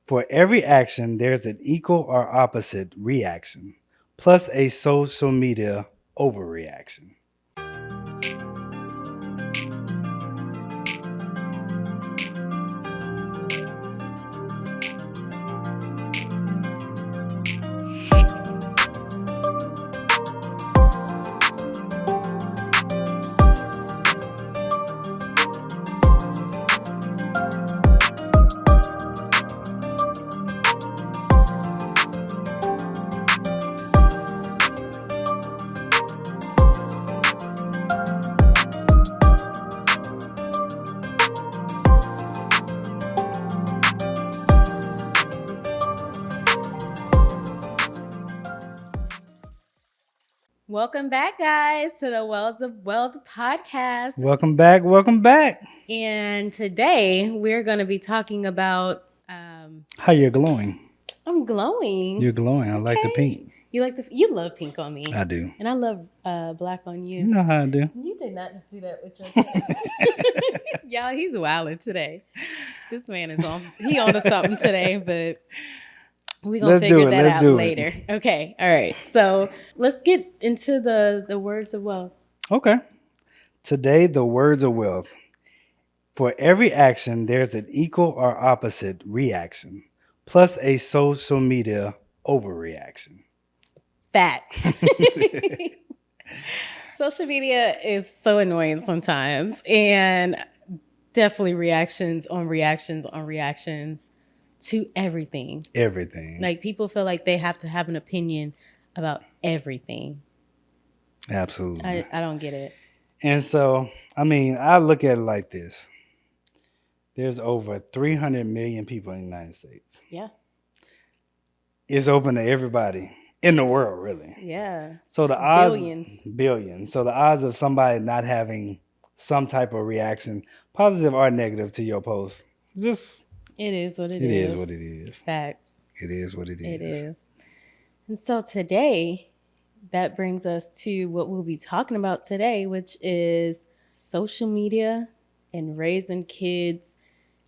For every action, there's an equal or opposite reaction, plus a social media overreaction. Welcome back, guys, to the Wells of Wealth podcast. Welcome back. Welcome back. And today we're going to be talking about. How you're glowing? I'm glowing. You're glowing. I like the pink. You love pink on me. I do. And I love black on you. You know how I do. You did not just do that with your chest. Y'all, he's wilding today. This man is on. He on to something today, but we're going to figure that out later. Okay. All right. So let's get into the words of wealth. Okay. Today, the words of wealth. For every action, there's an equal or opposite reaction, plus a social media overreaction. Facts. Social media is so annoying sometimes, and definitely reactions on reactions on reactions to everything. Everything. Like, people feel like they have to have an opinion about everything. Absolutely. I don't get it. And so, I look at it like this. There's over 300 million people in the United States. Yeah. It's open to everybody in the world, really. Yeah. So the odds... Billions. So the odds of somebody not having some type of reaction, positive or negative, to your post, just... It is what it is. It is what it is. Facts. It is what it is. It is. And so today, that brings us to what we'll be talking about today, which is social media and raising kids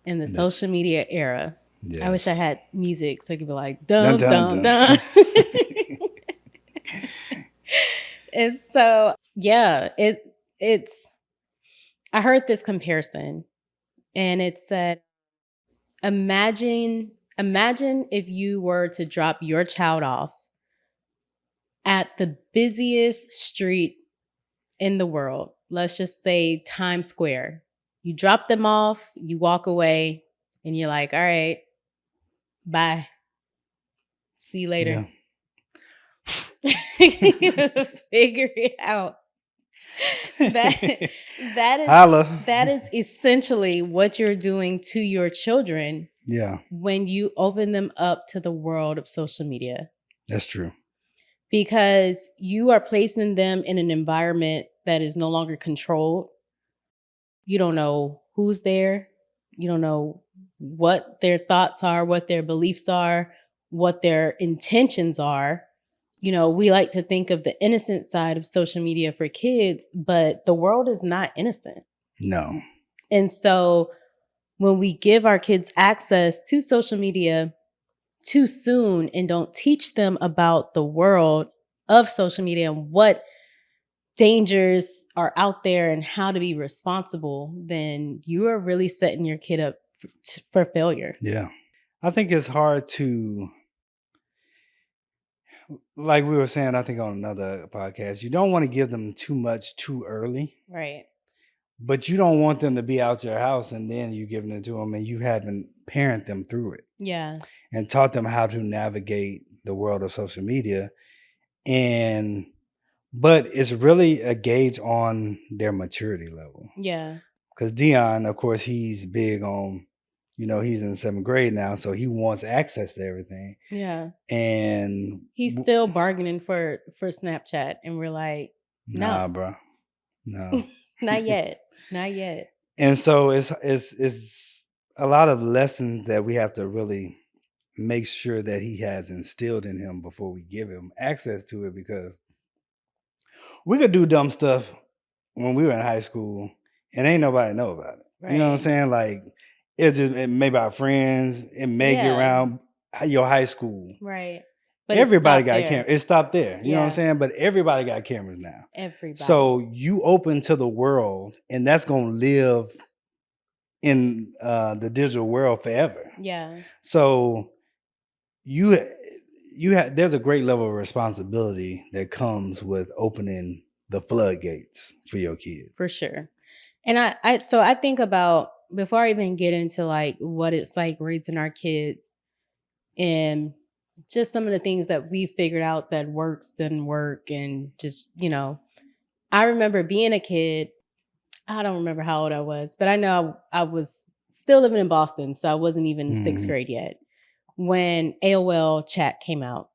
in the social media era. Yes. I wish I had music so I could be like, dun, dun, dun, dun. And so, yeah, it's, I heard this comparison, and it said, imagine if you were to drop your child off at the busiest street in the world. Let's just say Times Square. You drop them off, you walk away, and you're like, all right, bye. See you later. Yeah. Figure it out. That is essentially what you're doing to your children. Yeah. When you open them up to the world of social media. That's true. Because you are placing them in an environment that is no longer controlled. You don't know who's there. You don't know what their thoughts are, what their beliefs are, what their intentions are. You know, we like to think of the innocent side of social media for kids, but the world is not innocent. No. And so when we give our kids access to social media too soon and don't teach them about the world of social media and what dangers are out there and how to be responsible, then you are really setting your kid up for failure. Yeah. I think it's hard to, like we were saying, I think on another podcast, you don't want to give them too much too early. Right. But you don't want them to be out your house and then you giving it to them and you haven't parented them through it. Yeah. And taught them how to navigate the world of social media. But it's really a gauge on their maturity level. Yeah. Because Dion, of course, he's big on, he's in 7th grade now, so he wants access to everything. Yeah. And he's still bargaining for Snapchat, and we're like, no. Nah, bro. No. Not yet. Not yet. And so it's a lot of lessons that we have to really make sure that he has instilled in him before we give him access to it, because we could do dumb stuff when we were in high school and ain't nobody know about it. Right. You know what I'm saying? Like, it may be our friends. It may get Yeah. around your high school. Right. But Everybody got there. cameras. It stopped there. You know what I'm Yeah. saying? But everybody got cameras now. Everybody. So you open to the world, and that's gonna live in the digital world forever. Yeah. So you have there's a great level of responsibility that comes with opening the floodgates for your kid. For sure. And I think about, before I even get into like what it's like raising our kids and just some of the things that we figured out that works, didn't work, and just, I remember being a kid. I don't remember how old I was, but I know I was still living in Boston, so I wasn't even in sixth grade yet when AOL chat came out.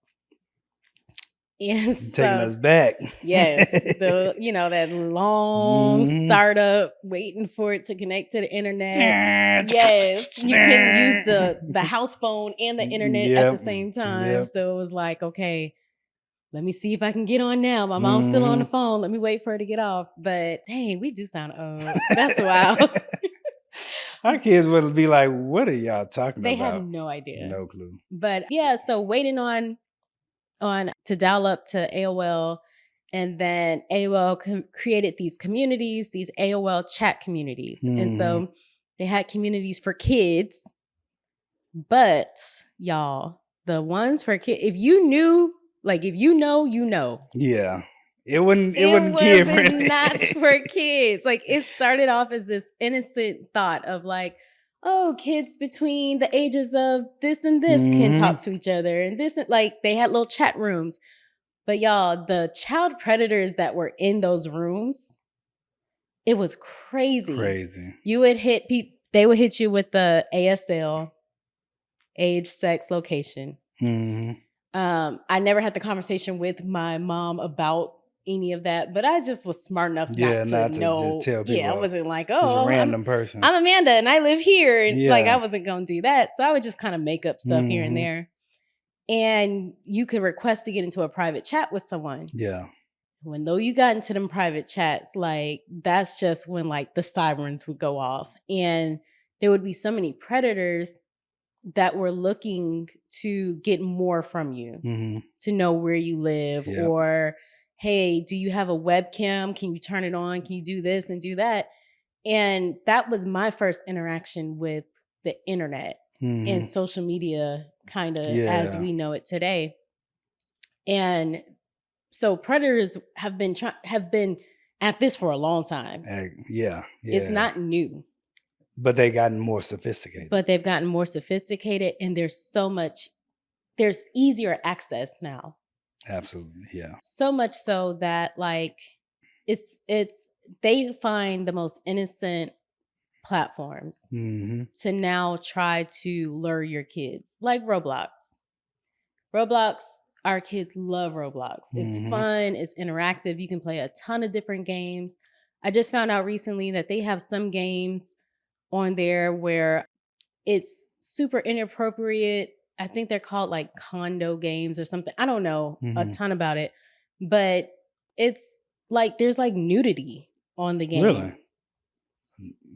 And Taking us back. Yes, that long startup, waiting for it to connect to the internet. Yes, you can use the house phone and the internet at the same time. So it was like, okay, let me see if I can get on now. My mom's still on the phone. Let me wait for her to get off. But dang, we do sound old. That's wild. Our kids would be like, what are y'all talking They about? have no idea. No clue. But yeah, so waiting on to dial up to AOL, and then AOL created these communities, these AOL chat communities. And so they had communities for kids, but y'all, the ones for kids, if you know, you know. Yeah. It wasn't kid friendly. Not for kids. Like, it started off as this innocent thought of like, oh, kids between the ages of this and this can talk to each other. And this, like, they had little chat rooms. But y'all, the child predators that were in those rooms, it was crazy. You would hit people, they would hit you with the ASL, age, sex, location. I never had the conversation with my mom about any of that, but I just was smart enough not to know. Just tell people, I wasn't like, oh, a random person. I'm Amanda and I live here. And like, I wasn't going to do that. So I would just kind of make up stuff here and there. And you could request to get into a private chat with someone. Yeah. Though you got into them private chats, like, that's just when like the sirens would go off. And there would be so many predators that were looking to get more from you, to know where you live, or, hey, do you have a webcam? Can you turn it on? Can you do this and do that? And that was my first interaction with the internet and social media, kind of as we know it today. And so predators have been at this for a long time. It's not new. But they've gotten more sophisticated. And there's easier access now. Absolutely, yeah. So much so that like they find the most innocent platforms to now try to lure your kids, like Roblox. Our kids love Roblox. It's fun, it's interactive. You can play a ton of different games. I just found out recently that they have some games on there where it's super inappropriate. I think they're called like condo games or something. I don't know a ton about it, but it's like there's like nudity on the game. Really?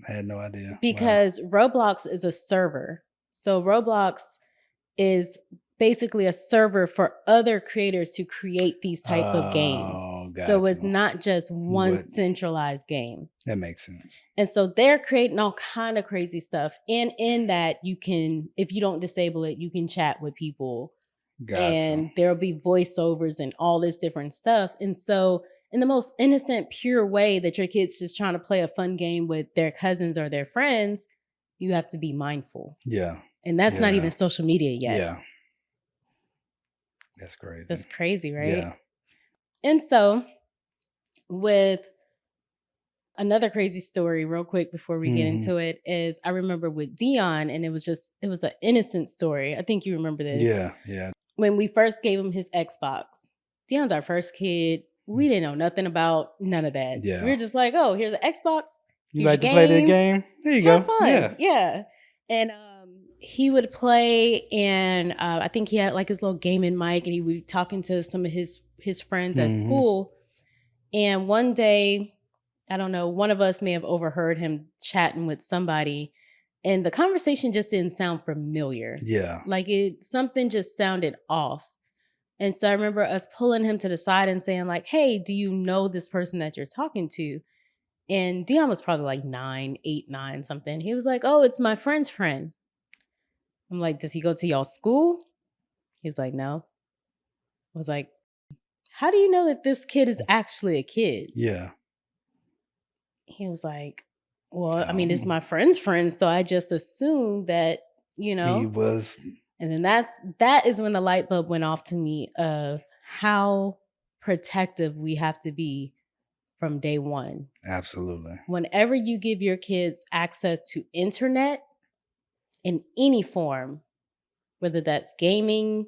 I had no idea. Because Roblox is a server. So Roblox is basically a server for other creators to create these type of games. So it's not just one centralized game. That makes sense. And so they're creating all kind of crazy stuff. And in that, you can, if you don't disable it, you can chat with people. And there'll be voiceovers and all this different stuff. And so in the most innocent, pure way that your kid's just trying to play a fun game with their cousins or their friends, you have to be mindful. Yeah. And that's not even social media yet. Yeah. That's crazy. That's crazy, right? Yeah. And so with another crazy story real quick before we get into it is I remember with Dion, and it was an innocent story. I think you remember this. Yeah. When we first gave him his Xbox, Dion's our first kid. We didn't know nothing about none of that. Yeah. We were just like, oh, here's an Xbox. You like to play the game? There you go. Have fun. Yeah. And he would play, and I think he had like his little gaming mic, and he would be talking to some of his friends at school. And one day, I don't know, one of us may have overheard him chatting with somebody, And the conversation just didn't sound familiar. Yeah. Like something just sounded off. And so I remember us pulling him to the side and saying, like, hey, do you know this person that you're talking to? And Dion was probably like 9, something. He was like, oh, it's my friend's friend. I'm like, does he go to y'all school? He was like, no. I was like, how do you know that this kid is actually a kid? Yeah. He was like, well, I mean, it's my friend's friend. So I just assumed that, He And was. then that is when the light bulb went off to me of how protective we have to be from day one. Absolutely. Whenever you give your kids access to internet in any form, whether that's gaming,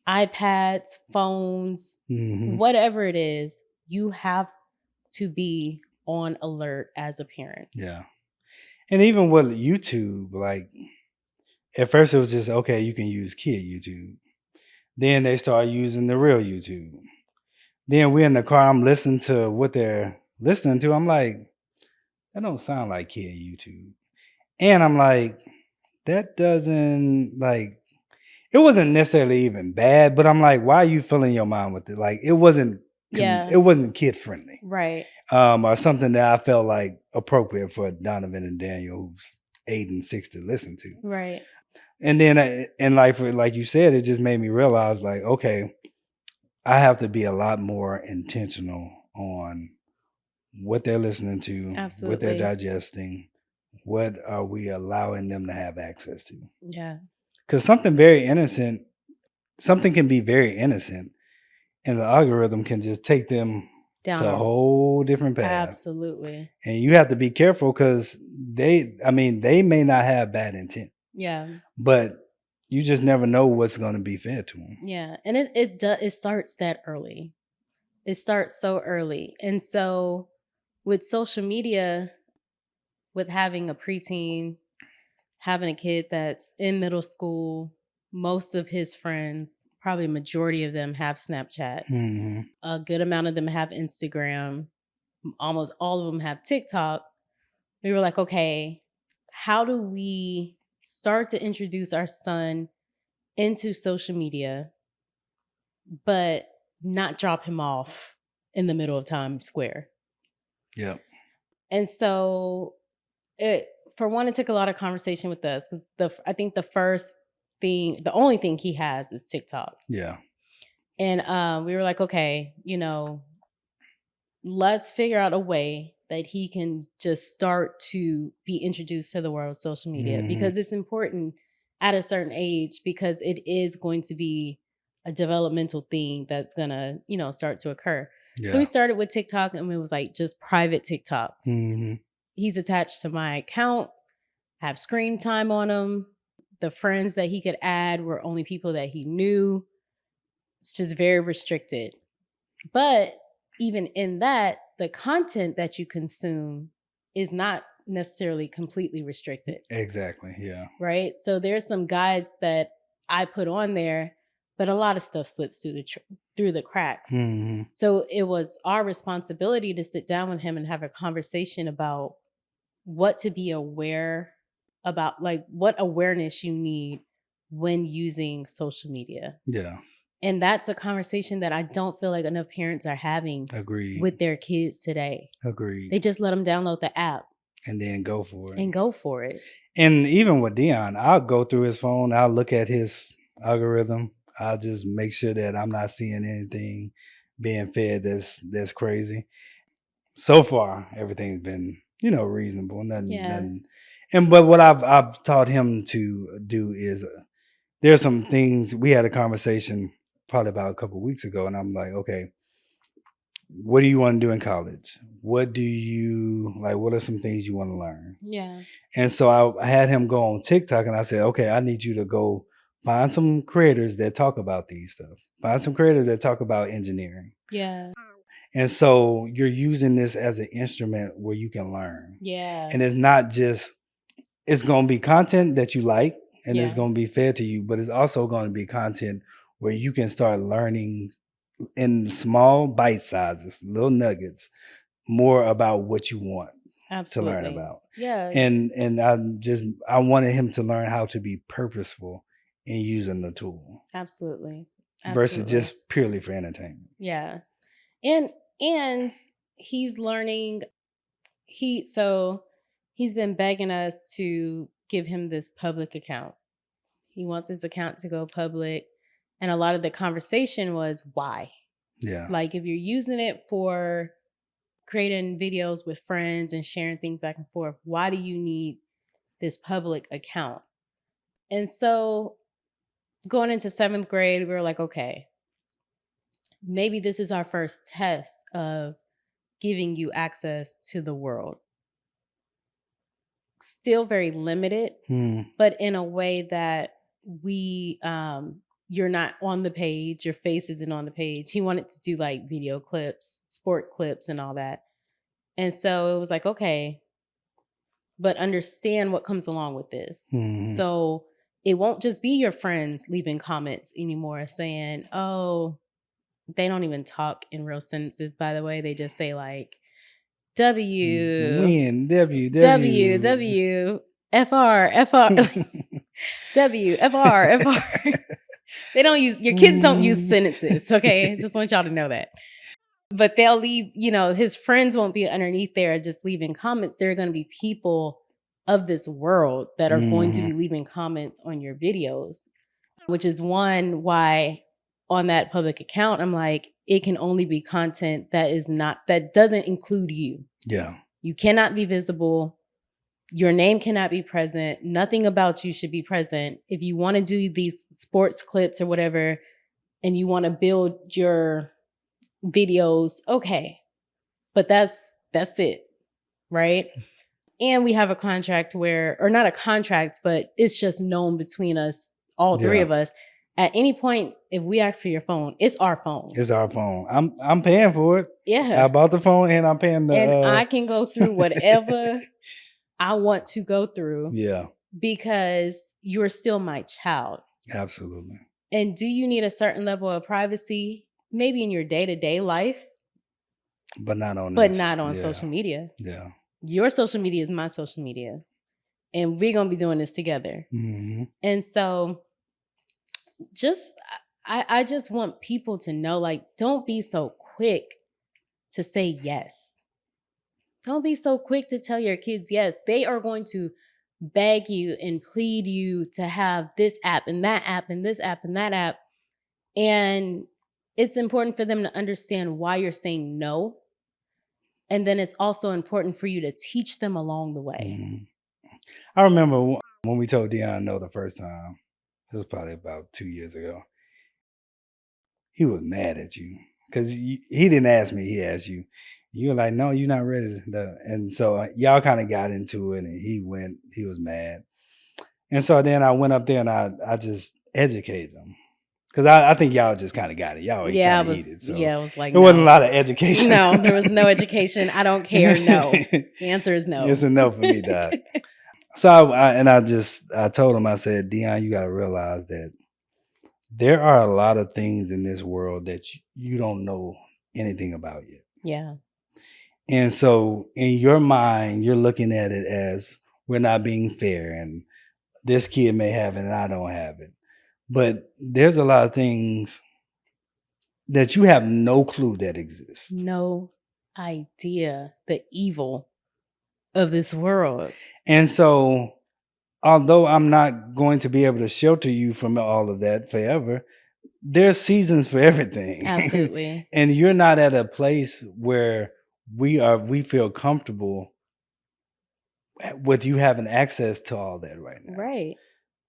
iPads, phones, Mhm. whatever it is, you have to be on alert as a parent. Yeah. And even with YouTube, like at first it was just okay, you can use kid YouTube. Then they start using the real YouTube. Then we're in the car, I'm listening to what they're listening to. I'm like, that don't sound like kid YouTube. And I'm like, that doesn't like it wasn't necessarily even bad, but I'm like, why are you filling your mind with it? Like it wasn't Yeah. it wasn't kid friendly. Right. Or something that I felt like appropriate for Donovan and Daniel, who's 8 and 6 to listen to. Right. And then in life, like you said, it just made me realize, like, okay, I have to be a lot more intentional on what they're listening to, what Absolutely. they're digesting, what are we allowing them to have access to. Yeah. Because something can be very innocent, and the algorithm can just take them Down to a whole different path. Absolutely. And you have to be careful because they may not have bad intent, Yeah. but you just never know what's going to be fed to them. Yeah. And it starts that early. It starts so early. And so with social media, with having a preteen, having a kid that's in middle school, most of his friends, probably majority of them have Snapchat. Mhm. A good amount of them have Instagram. Almost all of them have TikTok. We were like, okay, how do we start to introduce our son into social media, but not drop him off in the middle of Times Square? Yep. And so it took a lot of conversation with us because I think the only thing he has is TikTok. Yeah. And we were like, okay, let's figure out a way that he can just start to be introduced to the world of social media, Mhm. because it's important at a certain age, because it is going to be a developmental thing that's gonna, start to occur. So we Yeah. started with TikTok, and it was like just private TikTok. Mhm. He's attached to my account, have screen time on him. The friends that he could add were only people that he knew. It's just very restricted. But even in that, the content that you consume is not necessarily completely restricted, Exactly. Yeah. right? So there's some guides that I put on there, but a lot of stuff slips through the cracks. Mhm. So it was our responsibility to sit down with him and have a conversation about what to be aware about, like what awareness you need when using social media. Yeah. And that's a conversation that I don't feel like enough parents are having Agreed. with their kids today. Agreed. They just let them download the app And then go for it. and go for it. And even with Dion, I'll go through his phone. I'll look at his algorithm. I'll just make sure that I'm not seeing anything being fed that's crazy. So far, everything's been, reasonable. Nothing. But what I've taught him to do is there's some things. We had a conversation probably about a couple of weeks ago, and I'm like, okay, what do you want to do in college? What do you like? What are some things you want to learn? Yeah. And so I had him go on TikTok, and I said, okay, I need you to go find some creators that talk about these stuff. Find some creators that talk about engineering. Yeah. And so you're using this as an instrument where you can learn. Yeah. And it's not just, it's going to be content that you like, and it's Yeah. going to be fed to you, but it's also going to be content where you can start learning in small bite sizes, little nuggets, more about what you want. to learn Absolutely. about. Yeah. And I wanted him to learn how to be purposeful in using the tool Absolutely. versus Absolutely. just purely for entertainment. Yeah. And he's learning he's been begging us to give him this public account. He wants his account to go public. And a lot of the conversation was why? Yeah. Like if you're using it for creating videos with friends and sharing things back and forth, why do you need this public account? And so going into 7th grade, we were like, okay, maybe this is our first test of giving you access to the world. Still very limited, but in a way that you're not on the page, your face isn't on the page. He wanted to do like video clips, sport clips, and all that. And so it was like, okay, but understand what comes along with this. So it won't just be your friends leaving comments anymore saying, oh, they don't even talk in real sentences, by the way. They just say like W, Win, W, W, W, FR, FR, W, FR, FR. They don't use, your kids don't use sentences, okay? Just want y'all to know that. But they'll leave, his friends won't be underneath there just leaving comments. There are going to be people of this world that are going to be leaving comments on your videos, which is why on that public account, I'm like, it can only be content that doesn't include you. Yeah. You cannot be visible. Your name cannot be present. Nothing about you should be present. If you want to do these sports clips or whatever, and you want to build your videos, okay. But that's it, right? And we have a contract or not a contract, but it's just known between us, all three of us. At any point, if we ask for your phone, it's our phone. It's our phone. I'm paying for it. Yeah. I bought the phone and I'm paying the. And I can go through whatever I want to go through. Yeah. Because you're still my child. Absolutely. And do you need a certain level of privacy? Maybe in your day-to-day life. But not on social media. Yeah. Your social media is my social media. And we're going to be doing this together. And so I just want people to know, like, don't be so quick to say yes. Don't be so quick to tell your kids yes. They are going to beg you and plead you to have this app and that app and this app and that app. And it's important for them to understand why you're saying no. And then it's also important for you to teach them along the way. I remember when we told Dion no the first time. It was probably about 2 years ago. He was mad at you because he didn't ask me. He asked you. You were like, no, you're not ready. And so y'all kind of got into it and he was mad. And so then I went up there and I just educated him. Because I think y'all just kind of got it. Y'all kind of heated. So it was like, there wasn't a lot of education. No, there was no education. I don't care. No. The answer is no. It's a no for me, Doc. So I told him, I said, Dion, you got to realize that there are a lot of things in this world that you don't know anything about yet. Yeah. And so in your mind, you're looking at it as we're not being fair and this kid may have it and I don't have it. But there's a lot of things that you have no clue that exist. No idea the evil of this world. And so, although I'm not going to be able to shelter you from all of that forever, there's seasons for everything. Absolutely. And you're not at a place where we feel comfortable with you having access to all that right now. Right.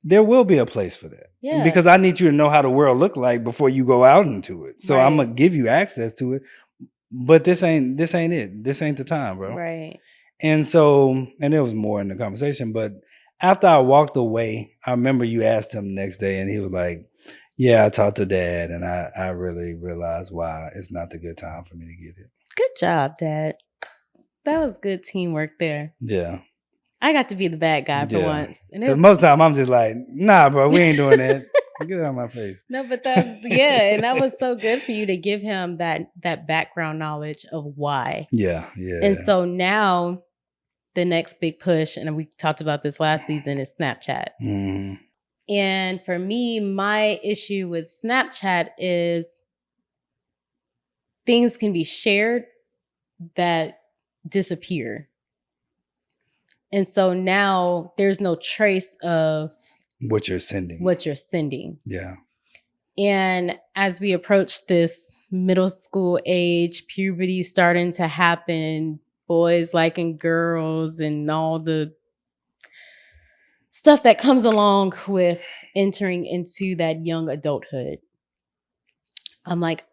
There will be a place for that. Yeah. Because I need you to know how the world look like before you go out into it. So I'm gonna give you access to it. But this ain't it. This ain't the time, bro. Right. And so, and there was more in the conversation, but after I walked away, I remember you asked him the next day and he was like, yeah, I talked to Dad and I really realized why it's not the good time for me to get it. Good job, Dad. That was good teamwork there. Yeah. I got to be the bad guy for once. Because most of the time I'm just like, nah, bro, we ain't doing that. Get out of my face. No, but and that was so good for you to give him that background knowledge of why. Yeah, yeah. And so now the next big push, and we talked about this last season, is Snapchat. Mhm. And for me, my issue with Snapchat is things can be shared that disappear. And so now there's no trace of What you're sending. what you're sending. Yeah. And as we approach this middle school age, puberty starting to happen, boys liking girls, and all the stuff that comes along with entering into that young adulthood, I'm like,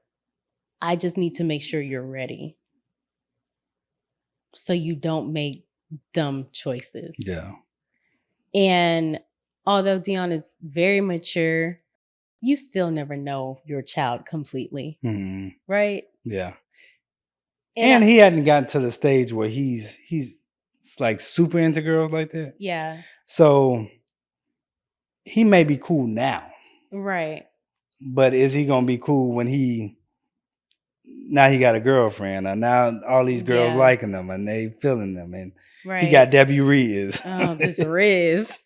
I just need to make sure you're ready so you don't make dumb choices. Yeah. And although Dion is very mature, you still never know your child completely, Mhm. right? Yeah. And he hadn't gotten to the stage where he's like super into girls like that. Yeah, So he may be cool now, right. but is he gonna be cool when he got a girlfriend, and now all these girls Yeah. liking him and they feeling them, and Right. he got Debbie Riz. Oh, this Riz.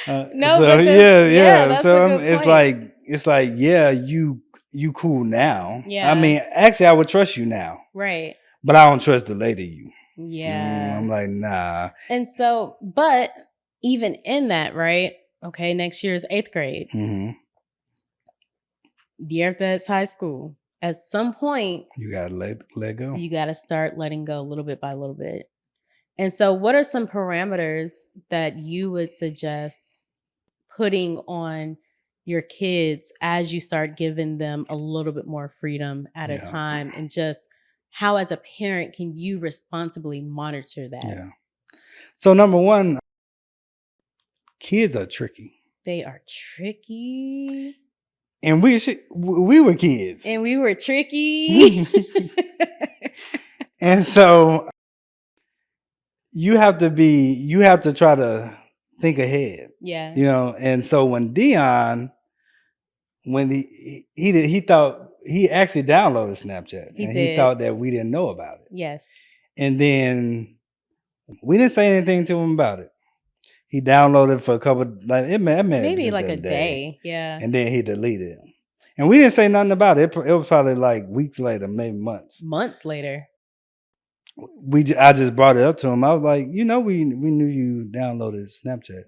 No, so but that's So a good it's point. like yeah, you cool now. Yeah. I mean, actually, I would trust you now, Right. but I don't trust the later you. Yeah. I'm like, nah. And so, but even in that, right? Okay, next year is 8th grade. Mhm. The year after that's high school. At some point, You gotta let go. you got to start letting go little bit by little bit. And so, what are some parameters that you would suggest putting on your kids as you start giving them a little bit more freedom at a Yeah. time? And just how, as a parent, can you responsibly monitor that? Yeah. So number one, kids are tricky, They are tricky. and we were kids, And we were tricky. and so you have to try to think ahead, Yeah. you know. And so when Dion, when he thought he actually downloaded Snapchat, He and did. he thought that we didn't know about it, Yes. and then we didn't say anything to him about it. He downloaded for a couple, like it may Maybe just like been a day. Yeah. and then he deleted it. And we didn't say nothing about it. It was probably like weeks later, maybe months. Months later. I just brought it up to him. I was like, you know, we knew you downloaded Snapchat.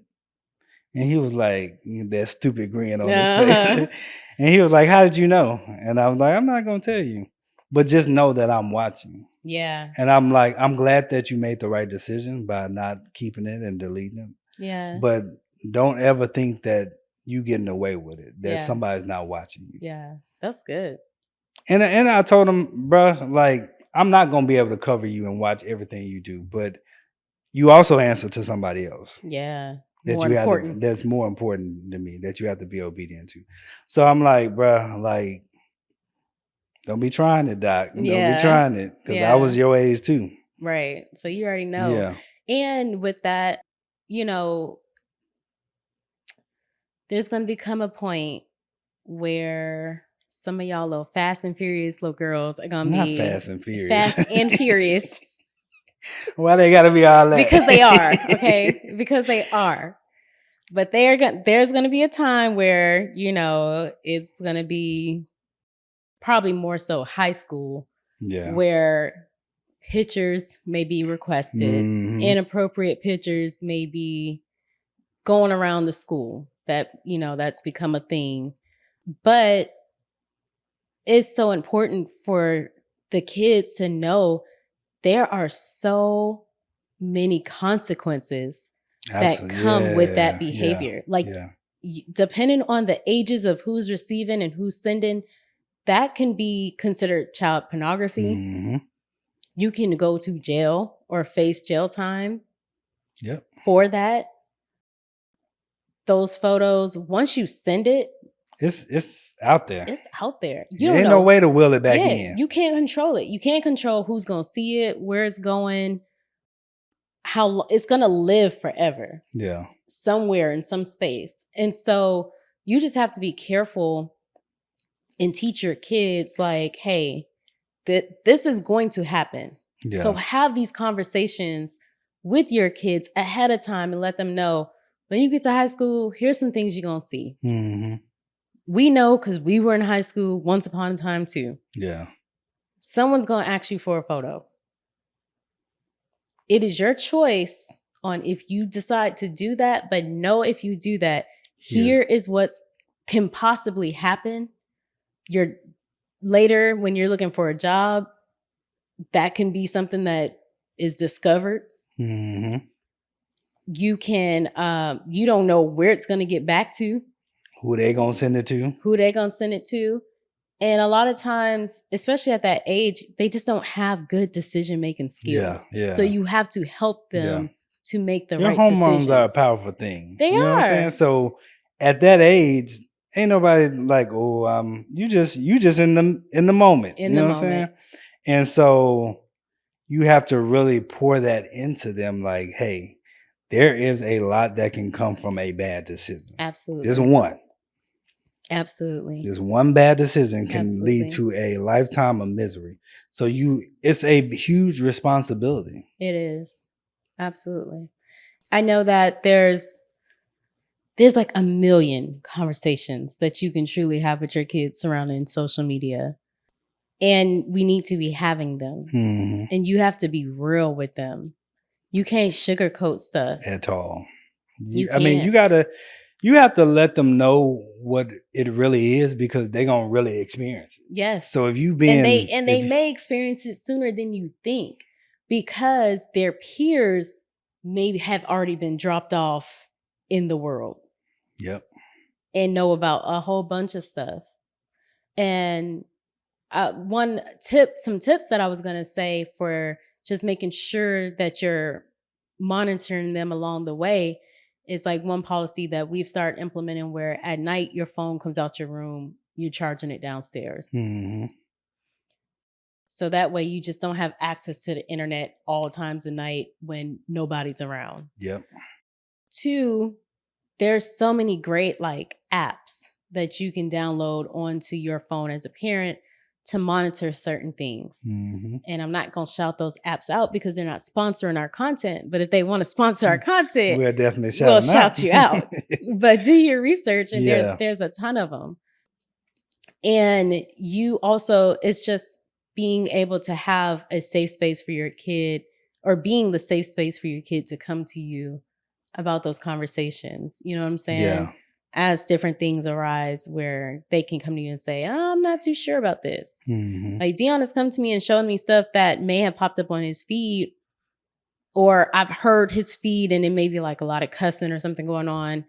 And he was like, that stupid grin on his face. And he was like, how did you know? And I was like, I'm not going to tell you. But just know that I'm watching. Yeah. And I'm like, I'm glad that you made the right decision by not keeping it and deleting it. Yeah. But don't ever think that you getting away with it, that Yeah. somebody's not watching you. Yeah. That's good. And I told him, bruh, like, I'm not going to be able to cover you and watch everything you do, but you also answer to somebody else. Yeah. That More you important. have to, that's more important to me, that you have to be obedient to. So I'm like, bruh, like, don't be trying it, Doc. Don't Yeah. be trying it. Because Yeah. I was your age too. Right. So you already know. Yeah. And with that, you know, there's going to become a point where some of y'all little fast and furious little girls are going to Not be fast and furious. fast and furious. Why they got to be all that? Because they are, okay? Because they are. But there's going to be a time where, you know, it's going to be probably more so high school, Yeah. where pictures may be requested. Mhm. Inappropriate pictures may be going around the school. That, you know, that's become a thing. But it's so important for the kids to know there are so many consequences that come with that behavior. Like, depending on the ages of who's receiving and who's sending, that can be considered child pornography. Mhm. You can go to jail or face jail time Yep. for that. Those photos, once you send it, it's out there. it's out there. You There don't ain't know. no way to will it back in. You can't control it. You can't control who's going to see it, where it's going, how it's going to live forever. Yeah. Somewhere in some space. And so you just have to be careful and teach your kids, like, hey, this is going to happen. So Yeah. have these conversations with your kids ahead of time and let them know when you get to high school, here's some things you're going to see. Hmm. We know because we were in high school once upon a time too. Yeah. Someone's going to ask you for a photo. It is your choice on if you decide to do that, but know if you do that, here is what can possibly happen. You're later when you're looking for a job, that can be something that is discovered. Hmm. You can you don't know where it's going to get back to, Who they gonna send it to? who they going to send it to. And a lot of times, especially at that age, they just don't have good decision making skills. Yeah. So you have to help them Yeah. to make the Your right hormones decisions. are a powerful thing. They You know what I'm saying? are. So at that age, ain't nobody like, oh, you just in the moment. In You the know what I'm saying? moment. And so you have to really pour that into them, like, hey, there is a lot that can come from a bad decision. Absolutely. There's one. Absolutely. Just one bad decision can lead Absolutely. to a lifetime of misery. So it's a huge responsibility. It is. Absolutely. I know that there's like a million conversations that you can truly have with your kids surrounding social media. And we need to be having them. Mhm. And you have to be real with them. You can't sugarcoat stuff. At all. You I mean, can't. you have to let them know what it really is because they're gonna really experience it. Yes. So if you and they if you- may experience it sooner than you think because their peers may have already been dropped off in the world. Yep. And know about a whole bunch of stuff. And some tips that I was going to say for just making sure that you're monitoring them along the way is like one policy that we've started implementing where at night your phone comes out your room, you're charging it downstairs. Mhm. So that way you just don't have access to the internet all times of night when nobody's around. Yep. 2, there's so many great like apps that you can download onto your phone as a parent to monitor certain things. Mhm. And I'm not going to shout those apps out because they're not sponsoring our content. But if they want to sponsor our content, We'll definitely we'll shout shout you out. But do your research, and Yeah. there's a ton of them. And you also, it's just being able to have a safe space for your kid, or being the safe space for your kid to come to you about those conversations. You know what I'm saying? Yeah. As different things arise where they can come to you and say, I'm not too sure about this. Mhm. Like Dion has come to me and shown me stuff that may have popped up on his feed, or I've heard his feed and it may be like a lot of cussing or something going on.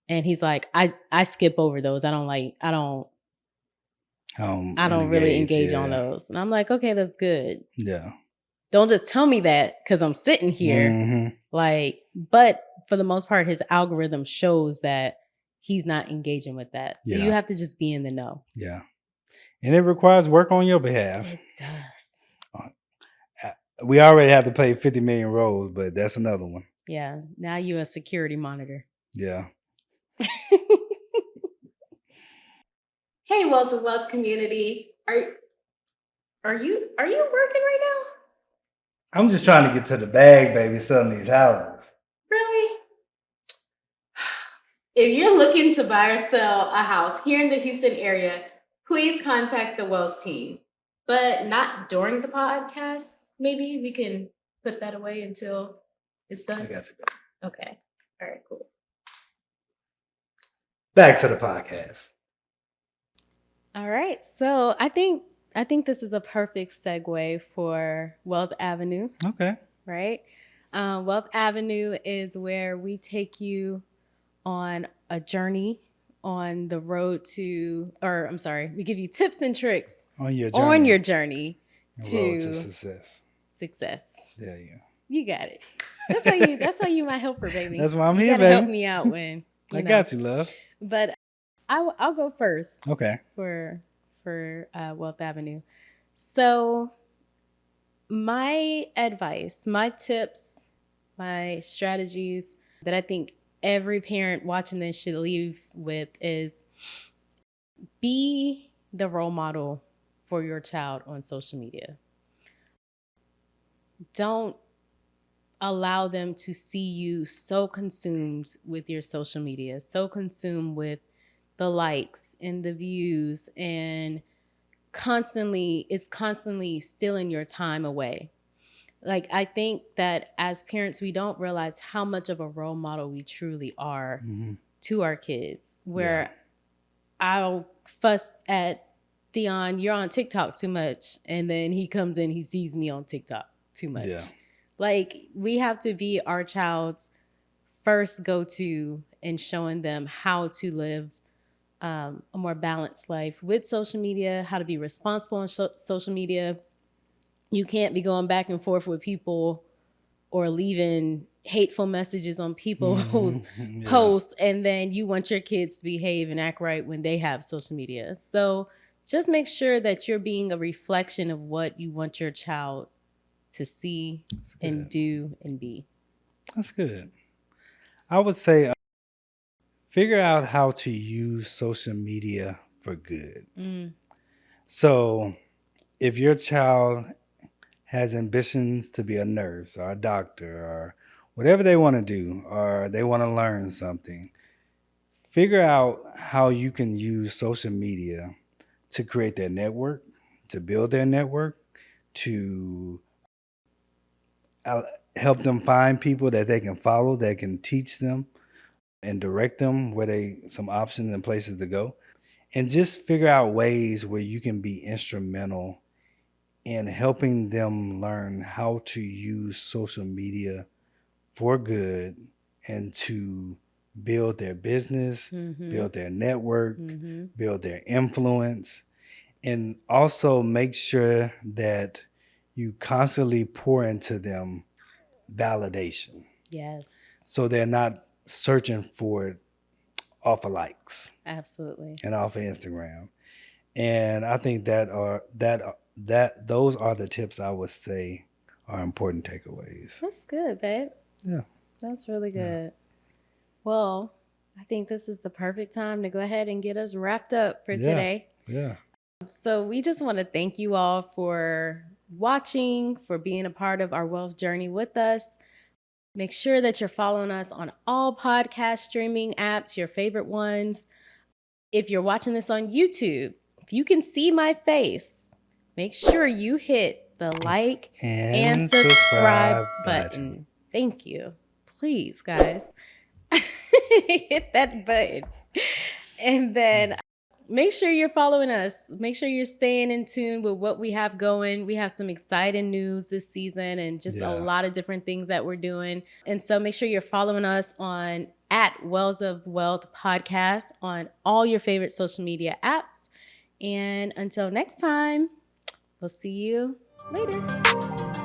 And he's like, I skip over those. I don't really engage on those. And I'm like, okay, that's good. Yeah. Don't just tell me that because I'm sitting here. Mhm. Like, but for the most part, his algorithm shows that he's not engaging with that. So Yeah. you have to just be in the know. Yeah. And it requires work on your behalf. It does. We already have to play 50 million roles, but that's another one. Yeah. Now you a security monitor. Yeah. Hey, Wealth of Wealth community. Are you working right now? I'm just trying to get to the bag, baby, selling these houses. Really? If you're looking to buy or sell a house here in the Houston area, please contact the Wealth team. But not during the podcast. Maybe we can put that away until it's done. I got you. Okay. All right, cool. Back to the podcast. All right. So I think this is a perfect segue for Wealth Avenue. Okay. Right? Wealth Avenue is where we take you on a journey on the road to, we give you tips and tricks on your journey to success. There you go. You got it. That's why you my helper, baby. That's why I'm you here, gotta baby. help me out when got you, love. But I'll go first. Okay. For Wealth Avenue. So my advice, my tips, my strategies that I think every parent watching this should leave with is be the role model for your child on social media. don't allow them to see you so consumed with your social media, so consumed with the likes and the views, and it's constantly stealing your time away. Like, I think that as parents, we don't realize how much of a role model we truly are Hmm. to our kids. Yeah. Where I'll fuss at Dion, you're on TikTok too much. And then he comes in, he sees me on TikTok too much. Yeah. Like, we have to be our child's first go to in showing them how to live a more balanced life with social media, how to be responsible on social media. You can't be going back and forth with people or leaving hateful messages on people's Yeah. posts, and then you want your kids to behave and act right when they have social media. So just make sure that you're being a reflection of what you want your child to see That's and good. do and be. That's good. I would say figure out how to use social media for good. Mm. So if your child has ambitions to be a nurse or a doctor or whatever they want to do, or they want to learn something, figure out how you can use social media to create their network, to build their network, to help them find people that they can follow, that can teach them and direct them where some options and places to go. And just figure out ways where you can be instrumental in helping them learn how to use social media for good and to build their business, build their network, build their influence, and also make sure that you constantly pour into them validation. Yes, So they're not searching for it off of likes absolutely. and off of Instagram. And I think that those are the tips I would say are important takeaways. That's good, babe. Yeah. That's really Yeah. good. Well, I think this is the perfect time to go ahead and get us wrapped up for Yeah. today. Yeah. So we just want to thank you all for watching, for being a part of our wealth journey with us. Make sure that you're following us on all podcast streaming apps, your favorite ones. If you're watching this on YouTube, if you can see my face, make sure you hit the like and subscribe button. Thank you. Please, guys, hit that button. And then make sure you're following us. Make sure you're staying in tune with what we have going. We have some exciting news this season and just a lot of different things that we're doing. And so make sure you're following us on @Wells of Wealth Podcast on all your favorite social media apps. And until next time, we'll see you later.